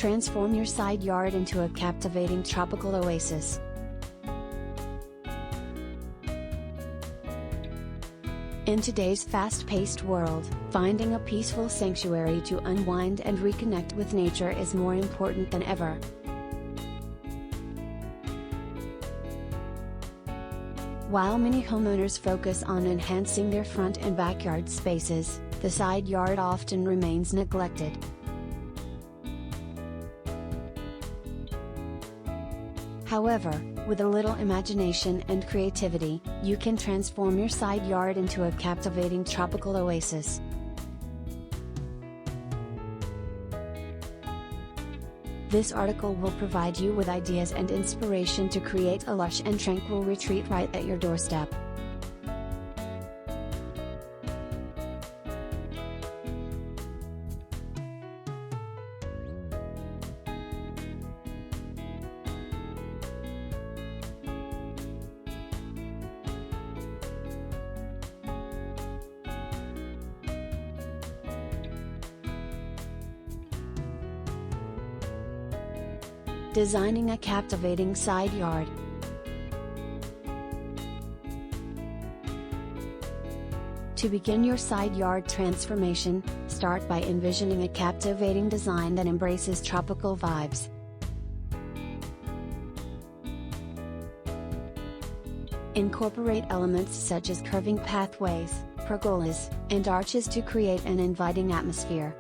Transform your side yard into a captivating tropical oasis. In today's fast-paced world, finding a peaceful sanctuary to unwind and reconnect with nature is more important than ever. While many homeowners focus on enhancing their front and backyard spaces, the side yard often remains neglected. However, with a little imagination and creativity, you can transform your side yard into a captivating tropical oasis. This article will provide you with ideas and inspiration to create a lush and tranquil retreat right at your doorstep. Designing a captivating side yard. To begin your side yard transformation, start by envisioning a captivating design that embraces tropical vibes. Incorporate elements such as curving pathways, pergolas, and arches to create an inviting atmosphere.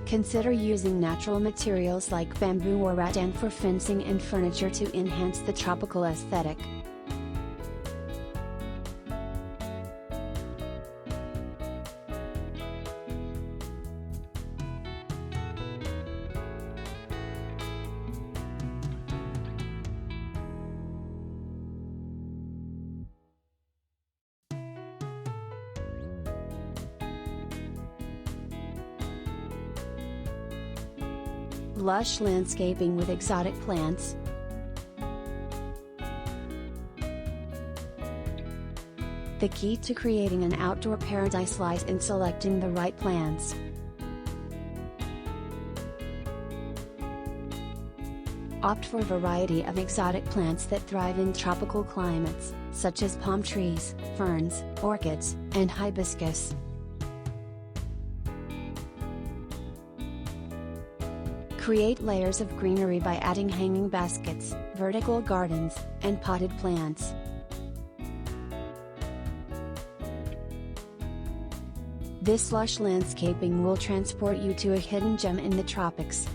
Consider using natural materials like bamboo or rattan for fencing and furniture to enhance the tropical aesthetic. Lush landscaping with exotic plants. The key to creating an outdoor paradise lies in selecting the right plants. Opt for a variety of exotic plants that thrive in tropical climates, such as palm trees, ferns, orchids, and hibiscus. Create layers of greenery by adding hanging baskets, vertical gardens, and potted plants. This lush landscaping will transport you to a hidden gem in the tropics.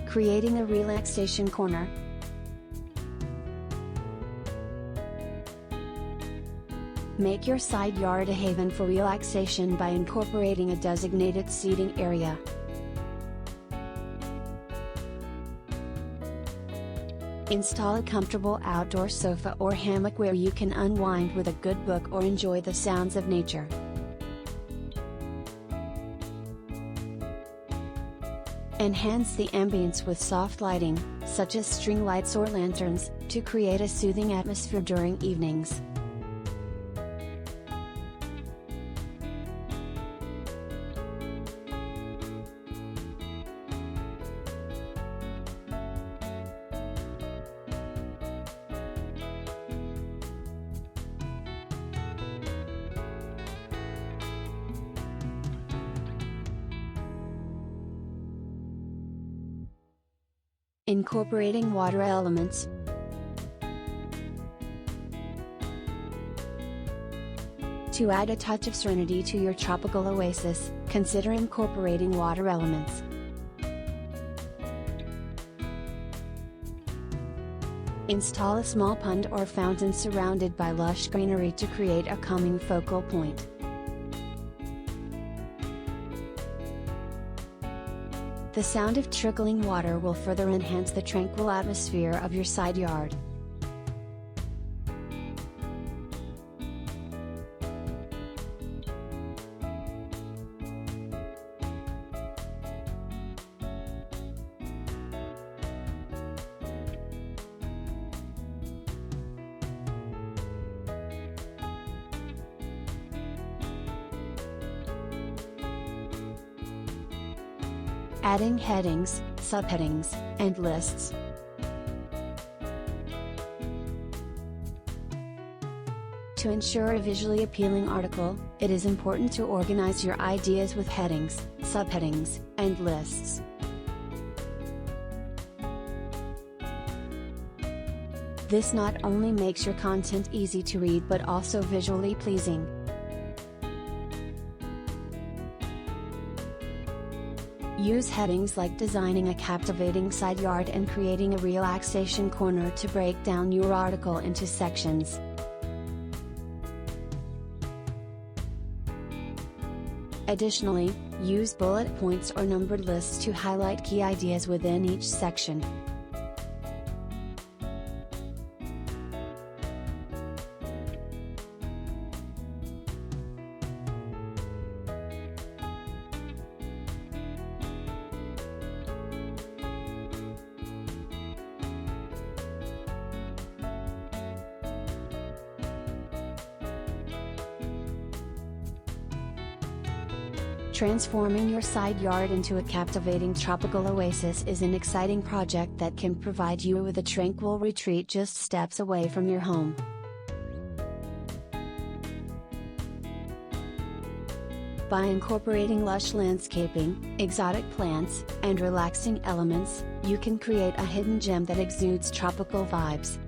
Creating a relaxation corner. Make your side yard a haven for relaxation by incorporating a designated seating area. Install a comfortable outdoor sofa or hammock where you can unwind with a good book or enjoy the sounds of nature. Enhance the ambience with soft lighting, such as string lights or lanterns, to create a soothing atmosphere during evenings. Incorporating water elements. To add a touch of serenity to your tropical oasis, consider incorporating water elements. Install a small pond or fountain surrounded by lush greenery to create a calming focal point. The sound of trickling water will further enhance the tranquil atmosphere of your side yard. Adding headings, subheadings, and lists. To ensure a visually appealing article, it is important to organize your ideas with headings, subheadings, and lists. This not only makes your content easy to read but also visually pleasing. Use headings like designing a captivating side yard and creating a relaxation corner to break down your article into sections. Additionally, use bullet points or numbered lists to highlight key ideas within each section. Transforming your side yard into a captivating tropical oasis is an exciting project that can provide you with a tranquil retreat just steps away from your home. By incorporating lush landscaping, exotic plants, and relaxing elements, you can create a hidden gem that exudes tropical vibes.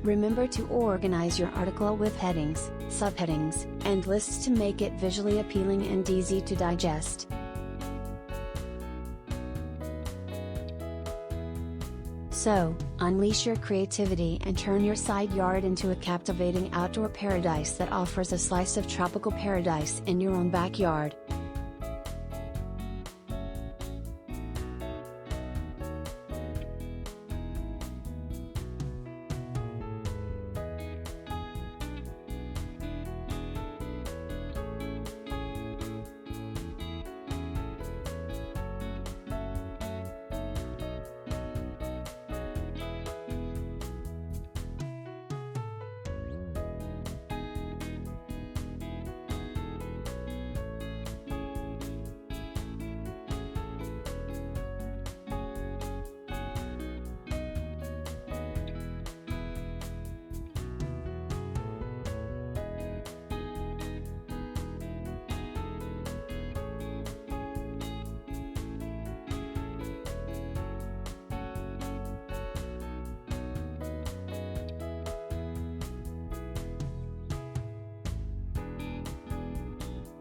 Remember to organize your article with headings, subheadings, and lists to make it visually appealing and easy to digest. So, unleash your creativity and turn your side yard into a captivating outdoor paradise that offers a slice of tropical paradise in your own backyard.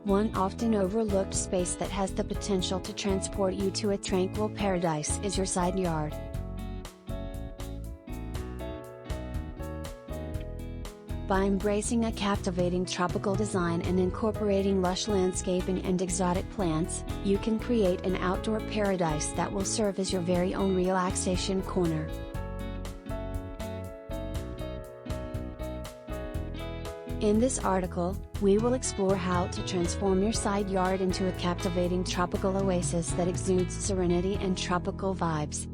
One often overlooked space that has the potential to transport you to a tranquil paradise is your side yard. By embracing a captivating tropical design and incorporating lush landscaping and exotic plants, you can create an outdoor paradise that will serve as your very own relaxation corner. In this article, we will explore how to transform your side yard into a captivating tropical oasis that exudes serenity and tropical vibes.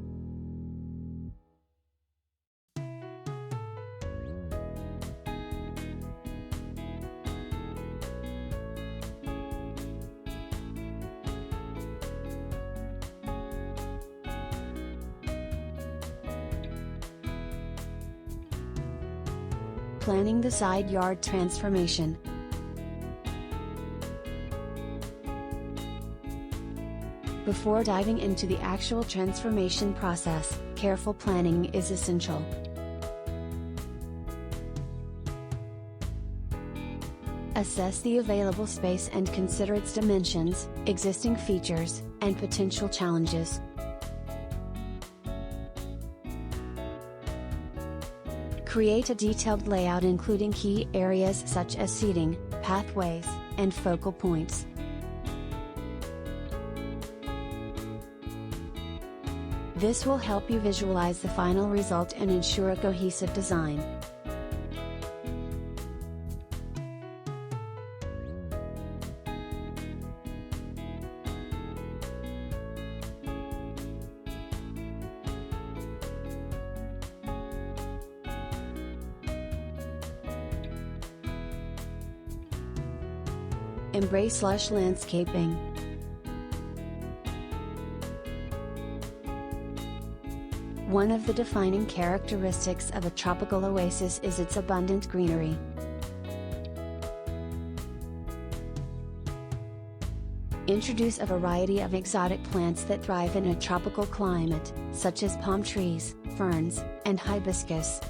Planning the side yard transformation. Before diving into the actual transformation process, careful planning is essential. Assess the available space and consider its dimensions, existing features, and potential challenges. Create a detailed layout including key areas such as seating, pathways, and focal points. This will help you visualize the final result and ensure a cohesive design. Embrace lush landscaping. One of the defining characteristics of a tropical oasis is its abundant greenery. Introduce a variety of exotic plants that thrive in a tropical climate, such as palm trees, ferns, and hibiscus.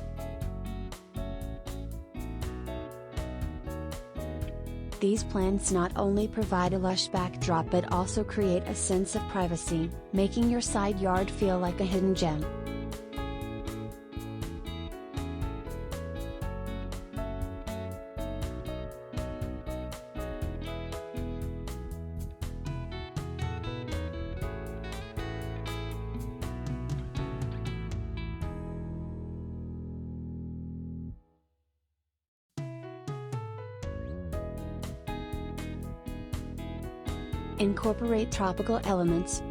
These plants not only provide a lush backdrop but also create a sense of privacy, making your side yard feel like a hidden gem. Incorporate tropical elements.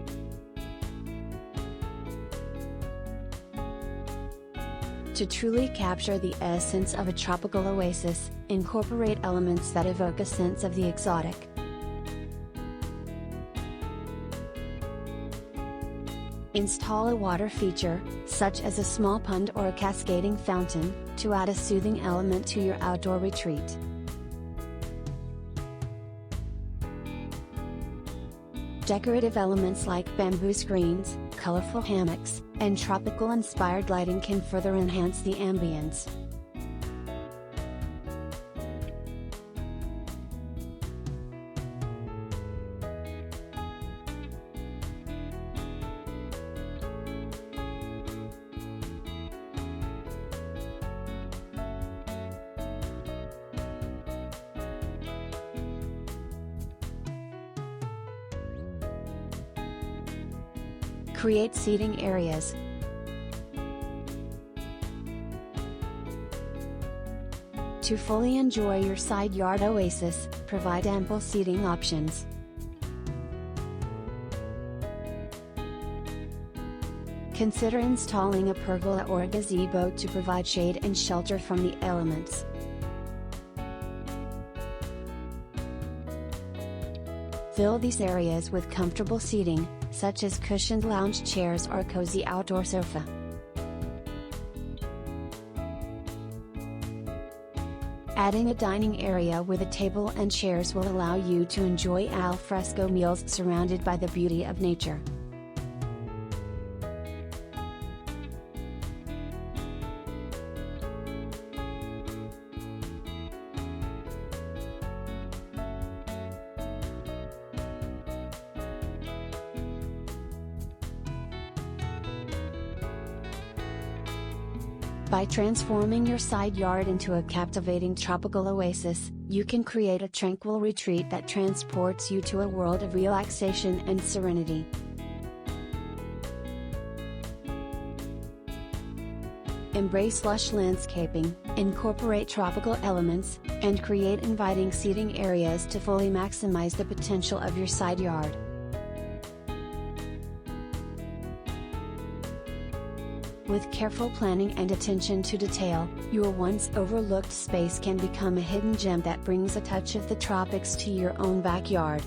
To truly capture the essence of a tropical oasis, incorporate elements that evoke a sense of the exotic. Install a water feature, such as a small pond or a cascading fountain, to add a soothing element to your outdoor retreat. Decorative elements like bamboo screens, colorful hammocks, and tropical-inspired lighting can further enhance the ambience. Create seating areas. To fully enjoy your side yard oasis, provide ample seating options. Consider installing a pergola or a gazebo to provide shade and shelter from the elements. Fill these areas with comfortable seating, such as cushioned lounge chairs or a cozy outdoor sofa. Adding a dining area with a table and chairs will allow you to enjoy al fresco meals surrounded by the beauty of nature. By transforming your side yard into a captivating tropical oasis, you can create a tranquil retreat that transports you to a world of relaxation and serenity. Embrace lush landscaping, incorporate tropical elements, and create inviting seating areas to fully maximize the potential of your side yard. With careful planning and attention to detail, your once overlooked space can become a hidden gem that brings a touch of the tropics to your own backyard.